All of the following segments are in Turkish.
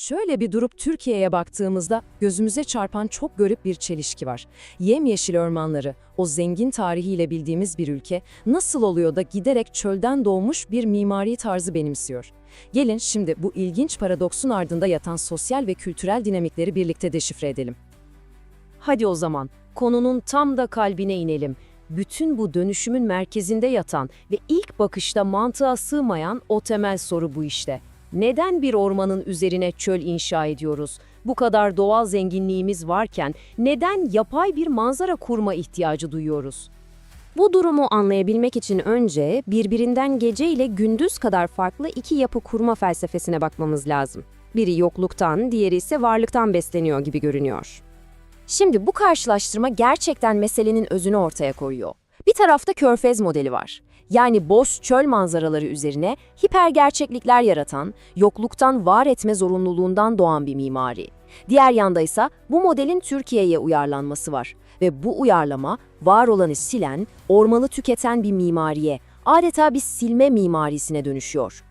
Şöyle bir durup Türkiye'ye baktığımızda gözümüze çarpan çok garip bir çelişki var. Yemyeşil ormanları, o zengin tarihiyle bildiğimiz bir ülke nasıl oluyor da giderek çölden doğmuş bir mimari tarzı benimsiyor? Gelin şimdi bu ilginç paradoksun ardında yatan sosyal ve kültürel dinamikleri birlikte deşifre edelim. Hadi o zaman konunun tam da kalbine inelim. Bütün bu dönüşümün merkezinde yatan ve ilk bakışta mantığa sığmayan o temel soru bu işte. Neden bir ormanın üzerine çöl inşa ediyoruz? Bu kadar doğal zenginliğimiz varken neden yapay bir manzara kurma ihtiyacı duyuyoruz? Bu durumu anlayabilmek için önce birbirinden gece ile gündüz kadar farklı iki yapı kurma felsefesine bakmamız lazım. Biri yokluktan, diğeri ise varlıktan besleniyor gibi görünüyor. Şimdi bu karşılaştırma gerçekten meselenin özünü ortaya koyuyor. Bir tarafta Körfez modeli var. Yani boş çöl manzaraları üzerine hipergerçeklikler yaratan, yokluktan var etme zorunluluğundan doğan bir mimari. Diğer yanda ise bu modelin Türkiye'ye uyarlanması var. Ve bu uyarlama var olanı silen, ormanı tüketen bir mimariye, adeta bir silme mimarisine dönüşüyor.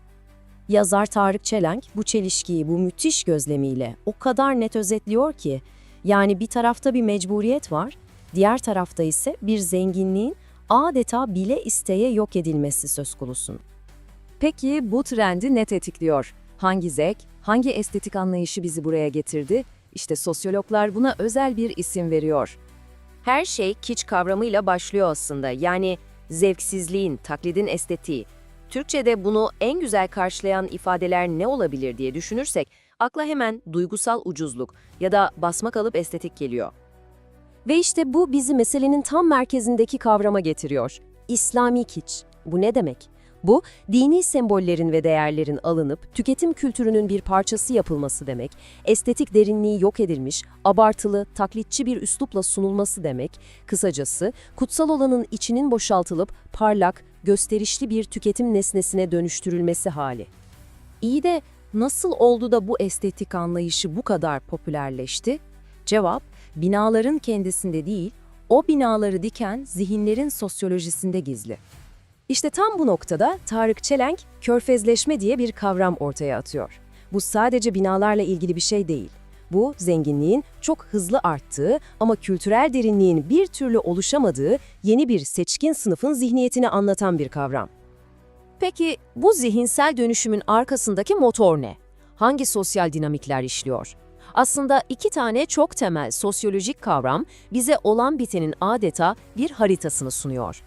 Yazar Tarık Çelenk bu çelişkiyi bu müthiş gözlemiyle o kadar net özetliyor ki, yani bir tarafta bir mecburiyet var, diğer tarafta ise bir zenginliğin adeta bile isteye yok edilmesi söz konusu. Peki bu trendi ne tetikliyor? Hangi zevk, hangi estetik anlayışı bizi buraya getirdi? İşte sosyologlar buna özel bir isim veriyor. Her şey kiç kavramıyla başlıyor aslında, yani zevksizliğin, taklidin estetiği. Türkçe'de bunu en güzel karşılayan ifadeler ne olabilir diye düşünürsek, akla hemen duygusal ucuzluk ya da basma kalıp estetik geliyor. Ve işte bu bizi meselenin tam merkezindeki kavrama getiriyor. İslami kiç. Bu ne demek? Bu, dini sembollerin ve değerlerin alınıp tüketim kültürünün bir parçası yapılması demek, estetik derinliği yok edilmiş, abartılı, taklitçi bir üslupla sunulması demek, kısacası kutsal olanın içinin boşaltılıp parlak, gösterişli bir tüketim nesnesine dönüştürülmesi hali. İyi de nasıl oldu da bu estetik anlayışı bu kadar popülerleşti? Cevap, binaların kendisinde değil, o binaları diken zihinlerin sosyolojisinde gizli. İşte tam bu noktada Tarık Çelenk, körfezleşme diye bir kavram ortaya atıyor. Bu sadece binalarla ilgili bir şey değil. Bu, zenginliğin çok hızlı arttığı ama kültürel derinliğin bir türlü oluşamadığı yeni bir seçkin sınıfın zihniyetini anlatan bir kavram. Peki bu zihinsel dönüşümün arkasındaki motor ne? Hangi sosyal dinamikler işliyor? Aslında iki tane çok temel sosyolojik kavram bize olan bitenin adeta bir haritasını sunuyor.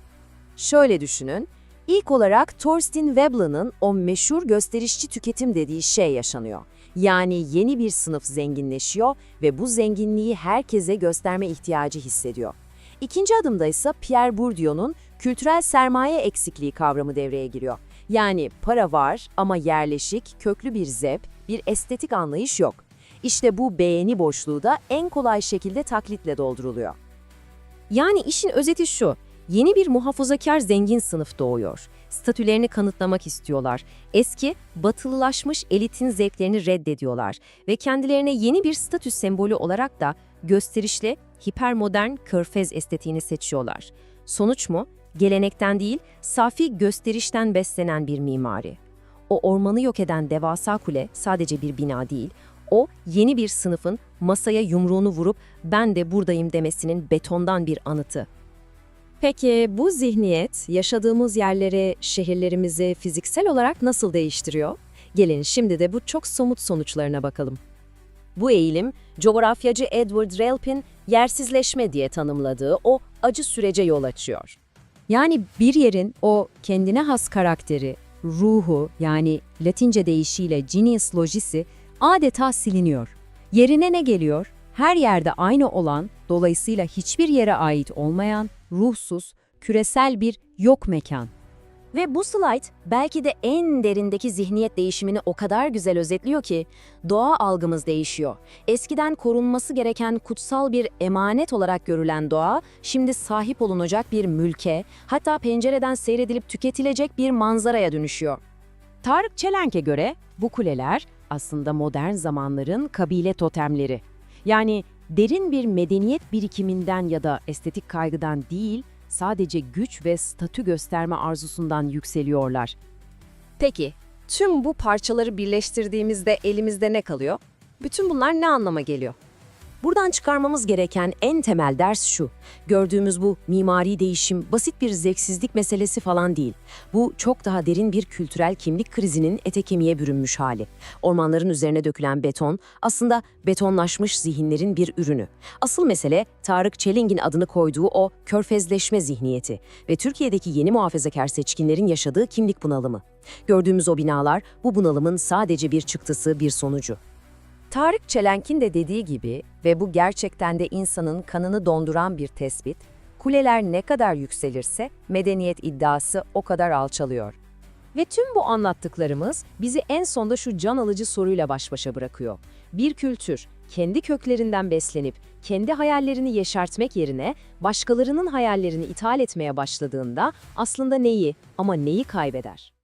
Şöyle düşünün, ilk olarak Thorstein Veblen'ın o meşhur gösterişçi tüketim dediği şey yaşanıyor. Yani yeni bir sınıf zenginleşiyor ve bu zenginliği herkese gösterme ihtiyacı hissediyor. İkinci adımda ise Pierre Bourdieu'nun kültürel sermaye eksikliği kavramı devreye giriyor. Yani para var ama yerleşik, köklü bir zevk, bir estetik anlayış yok. İşte bu beğeni boşluğu da en kolay şekilde taklitle dolduruluyor. Yani işin özeti şu, yeni bir muhafazakar zengin sınıf doğuyor. Statülerini kanıtlamak istiyorlar. Eski, batılılaşmış elitin zevklerini reddediyorlar ve kendilerine yeni bir statü sembolü olarak da gösterişli, hipermodern körfez estetiğini seçiyorlar. Sonuç mu? Gelenekten değil, safi gösterişten beslenen bir mimari. O ormanı yok eden devasa kule sadece bir bina değil, o yeni bir sınıfın masaya yumruğunu vurup ben de buradayım demesinin betondan bir anıtı. Peki bu zihniyet yaşadığımız yerleri, şehirlerimizi fiziksel olarak nasıl değiştiriyor? Gelin şimdi de bu çok somut sonuçlarına bakalım. Bu eğilim, coğrafyacı Edward Ralph'in yersizleşme diye tanımladığı o acı sürece yol açıyor. Yani bir yerin o kendine has karakteri, ruhu yani Latince deyişiyle genius logisi adeta siliniyor. Yerine ne geliyor? Her yerde aynı olan, dolayısıyla hiçbir yere ait olmayan, ruhsuz, küresel bir yok mekan. Ve bu slide belki de en derindeki zihniyet değişimini o kadar güzel özetliyor ki doğa algımız değişiyor. Eskiden korunması gereken kutsal bir emanet olarak görülen doğa şimdi sahip olunacak bir mülke, hatta pencereden seyredilip tüketilecek bir manzaraya dönüşüyor. Tarık Çelenk'e göre bu kuleler aslında modern zamanların kabile totemleri. Yani derin bir medeniyet birikiminden ya da estetik kaygıdan değil, sadece güç ve statü gösterme arzusundan yükseliyorlar. Peki, tüm bu parçaları birleştirdiğimizde elimizde ne kalıyor? Bütün bunlar ne anlama geliyor? Buradan çıkarmamız gereken en temel ders şu: gördüğümüz bu mimari değişim basit bir zevksizlik meselesi falan değil. Bu çok daha derin bir kültürel kimlik krizinin ete kemiğe bürünmüş hali. Ormanların üzerine dökülen beton aslında betonlaşmış zihinlerin bir ürünü. Asıl mesele Tarık Çeling'in adını koyduğu o körfezleşme zihniyeti ve Türkiye'deki yeni muhafazakar seçkinlerin yaşadığı kimlik bunalımı. Gördüğümüz o binalar bu bunalımın sadece bir çıktısı, bir sonucu. Tarık Çelenk'in de dediği gibi ve bu gerçekten de insanın kanını donduran bir tespit, kuleler ne kadar yükselirse medeniyet iddiası o kadar alçalıyor. Ve tüm bu anlattıklarımız bizi en sonda şu can alıcı soruyla baş başa bırakıyor. Bir kültür, kendi köklerinden beslenip, kendi hayallerini yeşertmek yerine başkalarının hayallerini ithal etmeye başladığında aslında neyi ama neyi kaybeder?